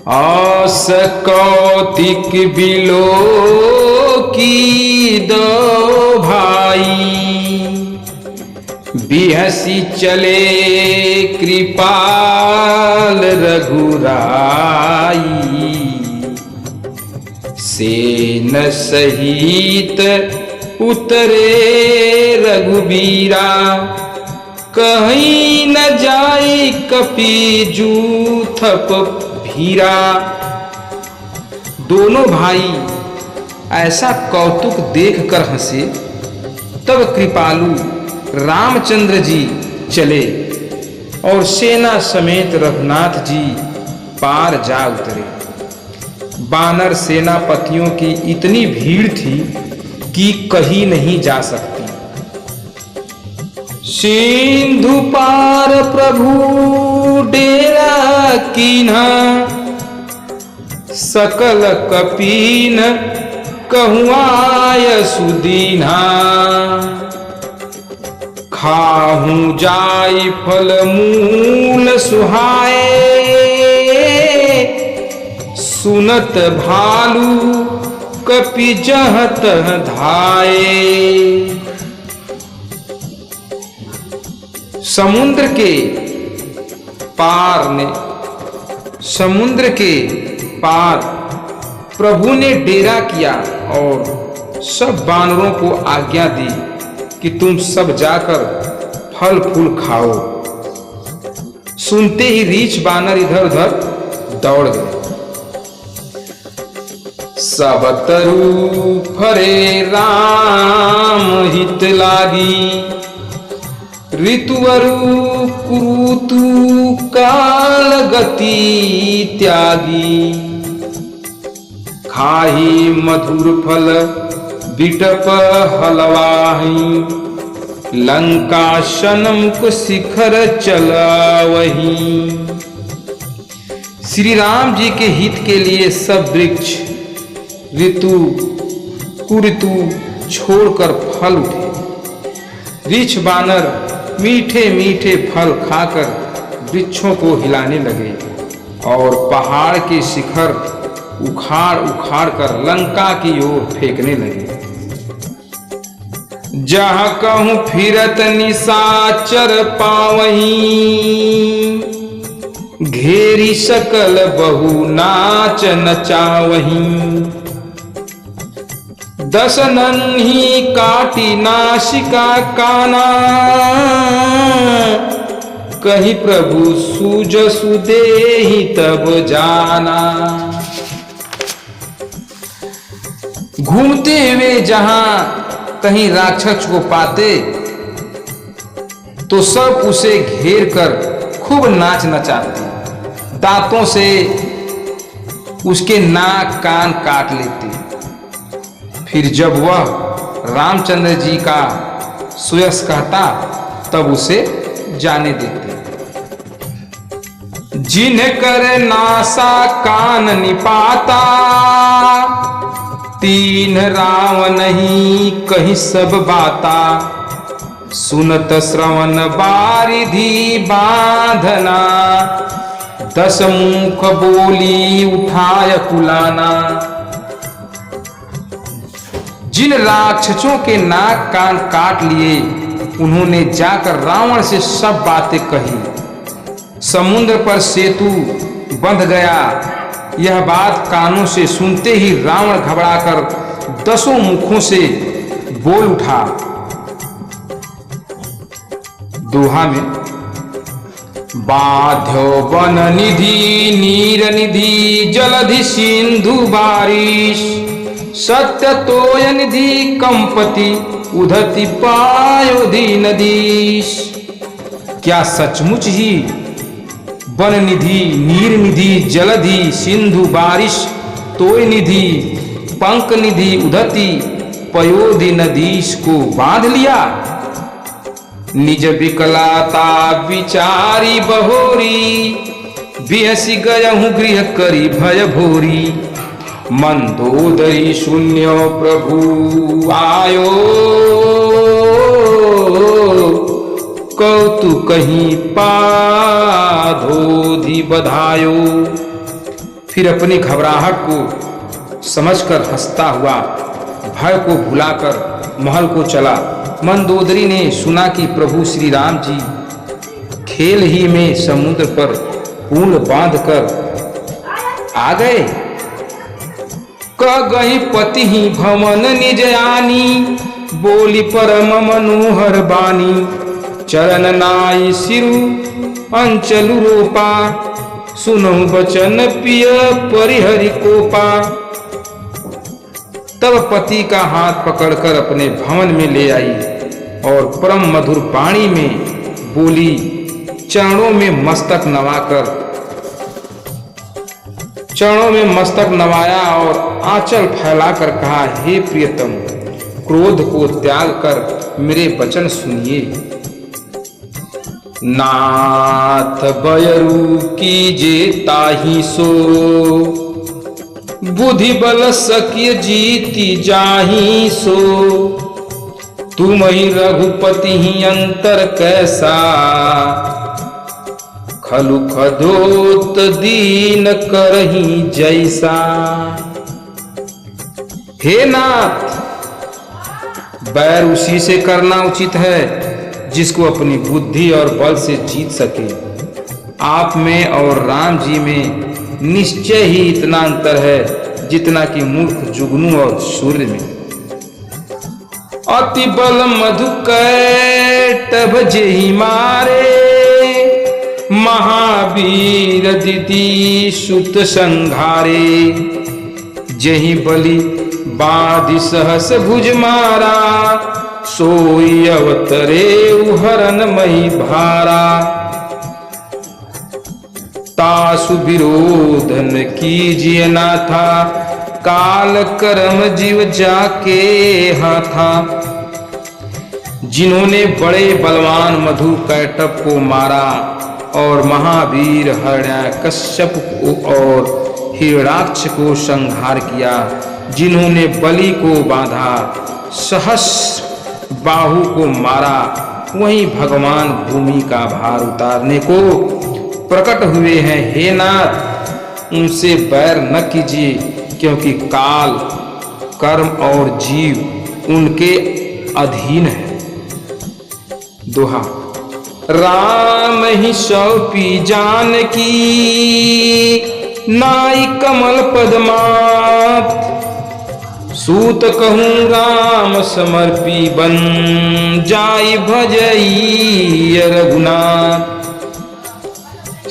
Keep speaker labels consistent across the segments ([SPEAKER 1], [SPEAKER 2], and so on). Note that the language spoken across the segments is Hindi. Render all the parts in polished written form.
[SPEAKER 1] आस कौतिक बिलो की दो भाई, बिहसी चले कृपाल रघुराई। सेन सहित उतरे रघुबीरा, कहीं न जाए कपि जूथप भीरा। दोनों भाई ऐसा कौतुक देखकर हंसे। तब कृपालु रामचंद्र जी चले और सेना समेत रघुनाथ जी पार जा उतरे। बानर सेनापतियों की इतनी भीड़ थी कि कहीं नहीं जा सकती। सिंधु पार प्रभु डेरा कीन्हा, सकल कपीन कहुआय सुदीन्हा। खाहू जाई फल मूल सुहाए, सुनत भालू कपि जहत धाये। समुद्र के पार प्रभु ने डेरा किया और सब बानरों को आज्ञा दी कि तुम सब जाकर फल फूल खाओ। सुनते ही रीछ बानर इधर उधर दौड़ गए। सब तरु फरे राम हित लागी, ऋतुवरु कुरुतु काल गति त्यागी। खाही मधुर फल बिटप हलवाही, लंका शनमुख शिखर चलावही। श्री राम जी के हित के लिए सब वृक्ष ऋतु कुऋतु छोड़कर फल उठे। रीछ बानर मीठे मीठे फल खाकर वृक्षों को हिलाने लगे और पहाड़ के शिखर उखाड़ उखाड़ कर लंका की ओर फेंकने लगे। जहाँ कहूं फिरत निशाचर पावहीं, घेरी सकल बहु नाच नचावहीं। दस नन्ही काटी नासिका काना, कहीं प्रभु सूज सुदेहि तब जाना। घूमते हुए जहां कहीं राक्षस को पाते तो सब उसे घेर कर खूब नाच नचाते, दांतों से उसके नाक कान काट लेते। फिर जब वह रामचंद्र जी का सुयश कहता तब उसे जाने देते। जिन्ह कर नासा कान निपाता, तीन राव नहीं कहीं सब बाता। सुनत श्रवण बारिधि बांधना, दस मुख बोली उठाय कुलाना। जिन राक्षसों के नाक कान काट लिए उन्होंने जाकर रावण से सब बातें कही। समुद्र पर सेतु बंध गया। यह बात कानों से सुनते ही रावण घबराकर दसों मुखों से बोल उठा। दोहा में बाध्यो वन निधि नीर निधि, जलधि सिंधु बारिश। सत्य तोय निधि कंपति, उधति पायोधि नदीश। क्या सचमुच ही वन निधि नीर निधि जलधि सिंधु बारिश, तोय निधि पंक निधि उधति पयोधि नदीश को बांध लिया। निज विकलाता विचारी बहोरी, बिहसी गयहु गृह करी भय भोरी। मंदोदरी शून्य प्रभु आयो, कौतुक कहीं पाधोधि बधायो। फिर अपनी घबराहट को समझकर हंसता हुआ भय को भुलाकर महल को चला। मंदोदरी ने सुना कि प्रभु श्री राम जी खेल ही में समुद्र पर पुल बांधकर आ गए। कह गई पति ही भवन निज आनी, बोली परम मनोहर बानी। चरण नाई सिरु अंचलु रोपा, सुनहु बचन पिय परिहरि कोपा। तब पति का हाथ पकड़कर अपने भवन में ले आई और परम मधुर वाणी में बोली, चरणों में मस्तक नवाया और आंचल फैलाकर कहा, हे प्रियतम, क्रोध को त्याग कर मेरे वचन सुनिए। नाथ बयरु कीजे ताहि सो, बुद्धि बल सकिय जीति जाहि सो। तुम ही रघुपति ही अंतर कैसा, खलु खदोत दीन करही जैसा। हे नाथ, बैर उसी से करना उचित है जिसको अपनी बुद्धि और बल से जीत सके। आप में और राम जी में निश्चय ही इतना अंतर है जितना कि मूर्ख जुगनू और सूर्य में। अति बल मधु कैटभ जेहि मारे, महावीर दिति सुत संघारे। जेहि बलि बाधि सहस भुज मारा, सोई अवतरे हरन मही भारा। तासु विरोधन कीजिए नाथा, काल कर्म जीव जाके हाथा। जिन्होंने बड़े बलवान मधु कैटभ को मारा और महावीर हिरण्यकश्यप को और हिरण्याक्ष को संहार किया, जिन्होंने बलि को बांधा, सहस्र बाहु को मारा, वहीं भगवान भूमि का भार उतारने को प्रकट हुए हैं। हे नाथ, उनसे बैर न कीजिए, क्योंकि काल कर्म और जीव उनके अधीन है। दोहा। राम ही सौंपी जानकी, नाई कमल पदमात। सूत कहूँ राम समर्पी, बन जाई भजई रघुनाथ।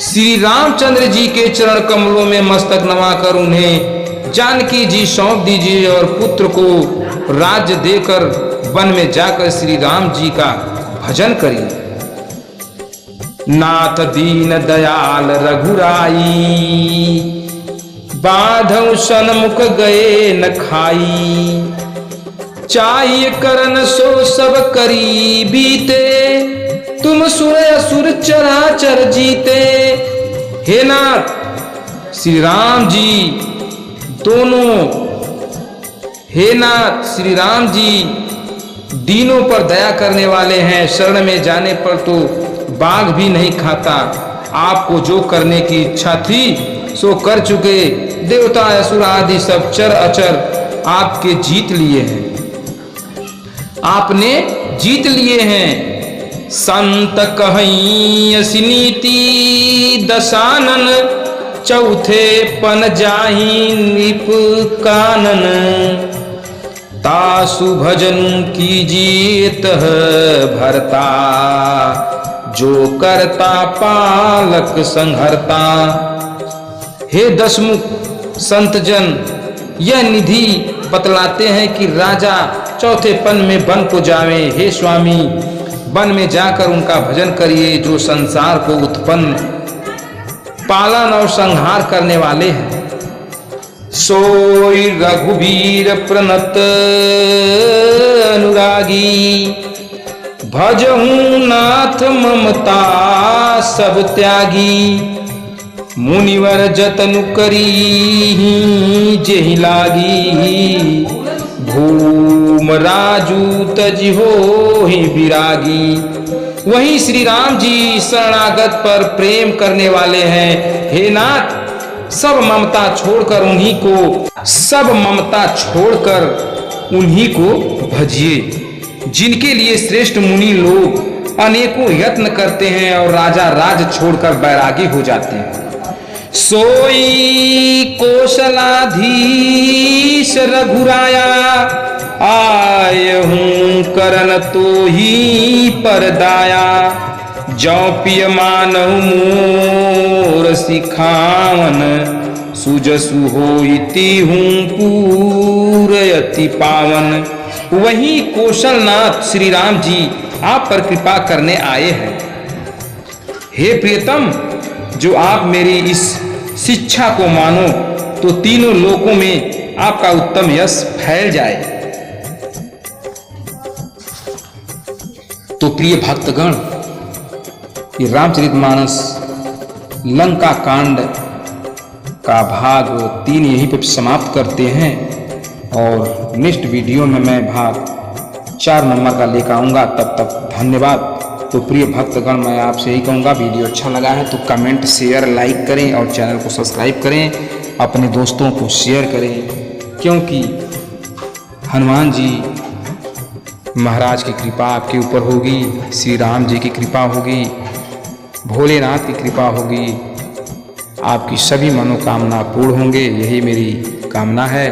[SPEAKER 1] श्री रामचंद्र जी के चरण कमलों में मस्तक नवाकर उन्हें जानकी जी सौंप दीजिए और पुत्र को राज्य देकर वन में जाकर श्री राम जी का भजन करिए। नाथ दीन दयाल रघुराई, बाधौ सन्मुख गए न खाई। चाहिए करन सो सब करी बीते, तुम सुर असुर चराचर जीते। हे नाथ श्री राम जी दोनों, हे नाथ श्री राम जी दीनों पर दया करने वाले हैं। शरण में जाने पर तो बाघ भी नहीं खाता। आपको जो करने की इच्छा थी सो कर चुके। देवता असुर आदि सब चर अचर आपके जीत लिए हैं, आपने जीत लिए हैं। संत कहीं असी नीति दशानन, चौथे पन जाहि निप कानन। तासु भजन कीजिए भरता, जो करता पालक संहरता। हे दशमुख संत जन, यह निधि बतलाते हैं कि राजा चौथे पन में वन को जावे। हे स्वामी, वन में जाकर उनका भजन करिए जो संसार को उत्पन्न, पालन और संहार करने वाले हैं। सोई रघुवीर प्रणत अनुरागी, भजहूँ नाथ ममता सब त्यागी। मुनिवर जतनु करी जेहि लागी, भूम राजू तज हो ही विरागी। वहीं श्री राम जी शरणागत पर प्रेम करने वाले हैं। हे नाथ, सब ममता छोड़कर उन्हीं को भजिए। जिनके लिए श्रेष्ठ मुनि लोग अनेकों यत्न करते हैं और राजा राज छोड़कर बैरागी हो जाते हैं। सोई कौशलाधीश रघुराया, आय हूँ करन तो ही परदाया। जौ पिय मानहु मोर सिखावन, सुजसु होइति हूँ पूरयति पावन। वही कौशलनाथ श्री राम जी आप पर कृपा करने आए हैं। हे प्रियतम, जो आप मेरी इस शिक्षा को मानो तो तीनों लोकों में आपका उत्तम यश फैल जाए। तो प्रिय भक्तगण, ये रामचरितमानस लंका कांड का भाग 3 यहीं पर समाप्त करते हैं और नेक्स्ट वीडियो में मैं भाग 4 नंबर का लेकर आऊँगा। तब तक धन्यवाद। तो प्रिय भक्तगण, मैं आपसे यही कहूँगा, वीडियो अच्छा लगा है तो कमेंट, शेयर, लाइक करें और चैनल को सब्सक्राइब करें, अपने दोस्तों को शेयर करें, क्योंकि हनुमान जी महाराज की कृपा आपके ऊपर होगी, श्री राम जी की कृपा होगी, भोलेनाथ की कृपा होगी, आपकी सभी मनोकामना पूर्ण होंगे, यही मेरी कामना है।